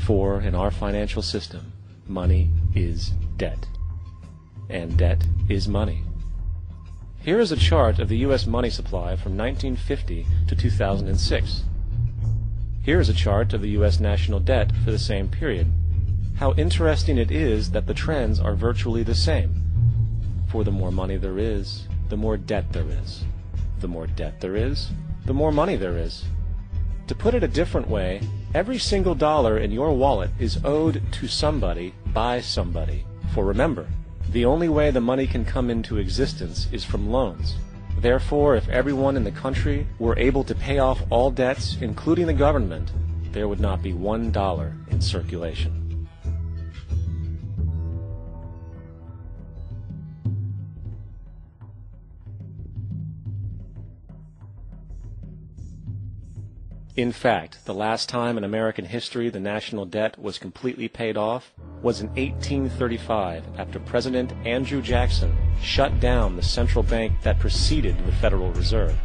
For in our financial system, money is debt, and debt is money. Here is a chart of the U.S. money supply from 1950 to 2006. Here is a chart of the U.S. national debt for the same period. How interesting it is that the trends are virtually the same. For the more money there is, the more debt there is. The more debt there is, the more money there is. To put it a different way, every single dollar in your wallet is owed to somebody by somebody. For remember, the only way the money can come into existence is from loans. Therefore, if everyone in the country were able to pay off all debts, including the government, there would not be $1 in circulation. In fact, the last time in American history the national debt was completely paid off was in 1835 after President Andrew Jackson shut down the central bank that preceded the Federal Reserve.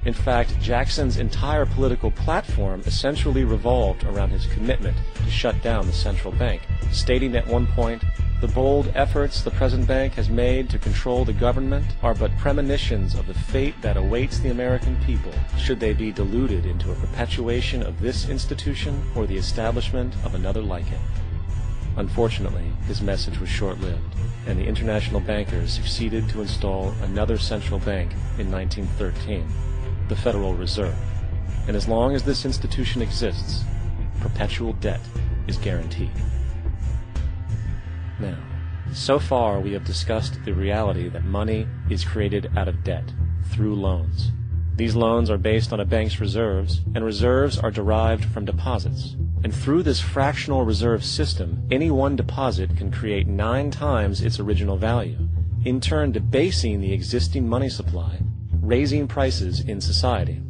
In fact, Jackson's entire political platform essentially revolved around his commitment to shut down the central bank, stating at one point, "The bold efforts the present bank has made to control the government are but premonitions of the fate that awaits the American people should they be deluded into a perpetuation of this institution or the establishment of another like it." Unfortunately, his message was short-lived, and the international bankers succeeded to install another central bank in 1913, the Federal Reserve. And as long as this institution exists, perpetual debt is guaranteed. Now, so far we have discussed the reality that money is created out of debt, through loans. These loans are based on a bank's reserves, and reserves are derived from deposits. And through this fractional reserve system, any one deposit can create 9 times its original value, in turn debasing the existing money supply, raising prices in society.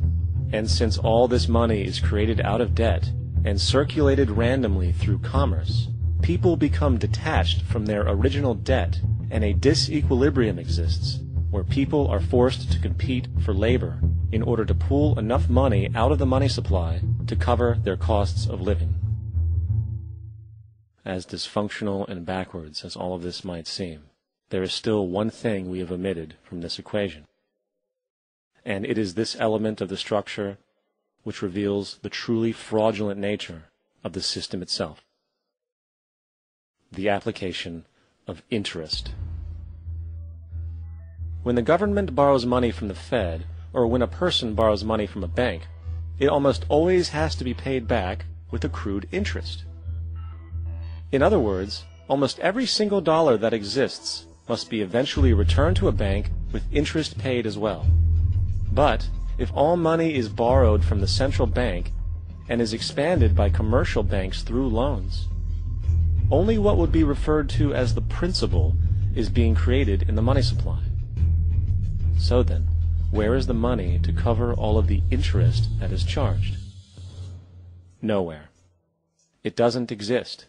And since all this money is created out of debt and circulated randomly through commerce, people become detached from their original debt, and a disequilibrium exists, where people are forced to compete for labor in order to pull enough money out of the money supply to cover their costs of living. As dysfunctional and backwards as all of this might seem, there is still one thing we have omitted from this equation. And it is this element of the structure which reveals the truly fraudulent nature of the system itself: the application of interest. When the government borrows money from the Fed, or when a person borrows money from a bank, it almost always has to be paid back with accrued interest. In other words, almost every single dollar that exists must be eventually returned to a bank with interest paid as well. But if all money is borrowed from the central bank and is expanded by commercial banks through loans, only what would be referred to as the principal is being created in the money supply. So then, where is the money to cover all of the interest that is charged? Nowhere. It doesn't exist.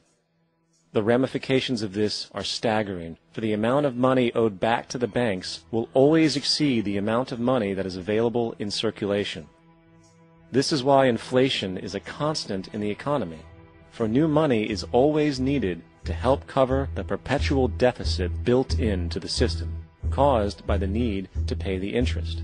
The ramifications of this are staggering, for the amount of money owed back to the banks will always exceed the amount of money that is available in circulation. This is why inflation is a constant in the economy, for new money is always needed to help cover the perpetual deficit built into the system, caused by the need to pay the interest.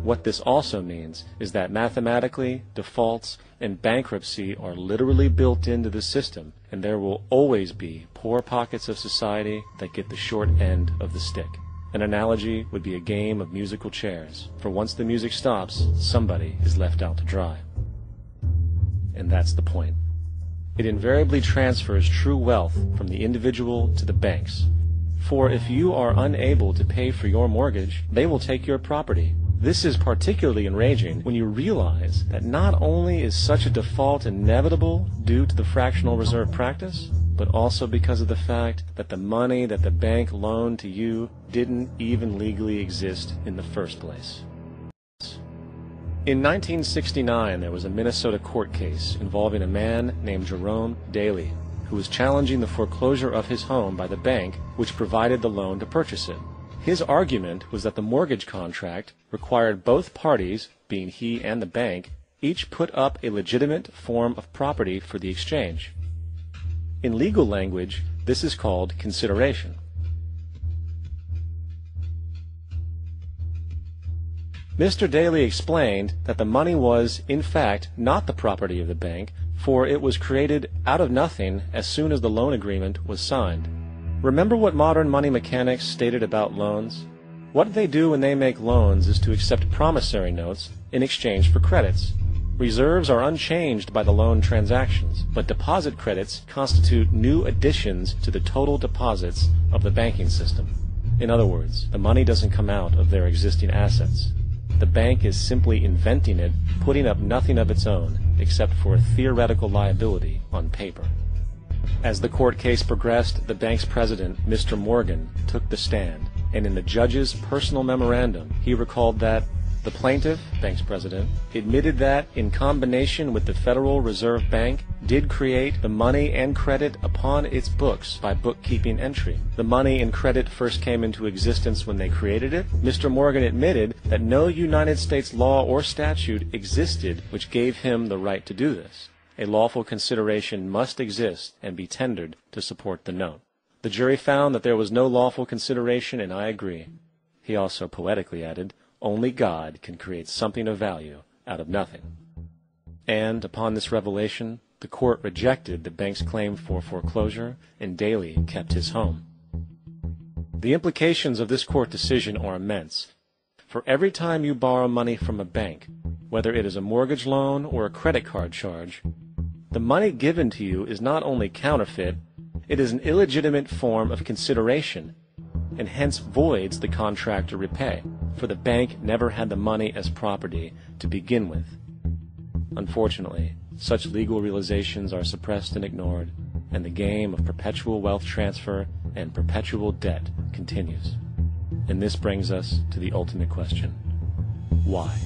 What this also means is that mathematically, defaults and bankruptcy are literally built into the system, and there will always be poor pockets of society that get the short end of the stick. An analogy would be a game of musical chairs, for once the music stops, somebody is left out to dry. And that's the point. It invariably transfers true wealth from the individual to the banks. For if you are unable to pay for your mortgage, they will take your property. This is particularly enraging when you realize that not only is such a default inevitable due to the fractional reserve practice, but also because of the fact that the money that the bank loaned to you didn't even legally exist in the first place. In 1969, there was a Minnesota court case involving a man named Jerome Daly, who was challenging the foreclosure of his home by the bank which provided the loan to purchase it. His argument was that the mortgage contract required both parties, being he and the bank, each put up a legitimate form of property for the exchange. In legal language, this is called consideration. Mr. Daly explained that the money was, in fact, not the property of the bank, for it was created out of nothing as soon as the loan agreement was signed. Remember what modern money mechanics stated about loans? What they do when they make loans is to accept promissory notes in exchange for credits. Reserves are unchanged by the loan transactions, but deposit credits constitute new additions to the total deposits of the banking system. In other words, the money doesn't come out of their existing assets. The bank is simply inventing it, putting up nothing of its own, except for a theoretical liability on paper. As the court case progressed, the bank's president, Mr. Morgan, took the stand, and in the judge's personal memorandum, he recalled that the plaintiff, bank's president, admitted that, in combination with the Federal Reserve Bank, did create the money and credit upon its books by bookkeeping entry. The money and credit first came into existence when they created it. Mr. Morgan admitted that no United States law or statute existed which gave him the right to do this. A lawful consideration must exist and be tendered to support the note. The jury found that there was no lawful consideration, and I agree. He also poetically added, "Only God can create something of value out of nothing." And upon this revelation, the court rejected the bank's claim for foreclosure, and Daly kept his home. The implications of this court decision are immense. For every time you borrow money from a bank, whether it is a mortgage loan or a credit card charge, the money given to you is not only counterfeit, it is an illegitimate form of consideration, and hence voids the contract to repay, for the bank never had the money as property to begin with. Unfortunately, such legal realizations are suppressed and ignored, and the game of perpetual wealth transfer and perpetual debt continues. And this brings us to the ultimate question: why?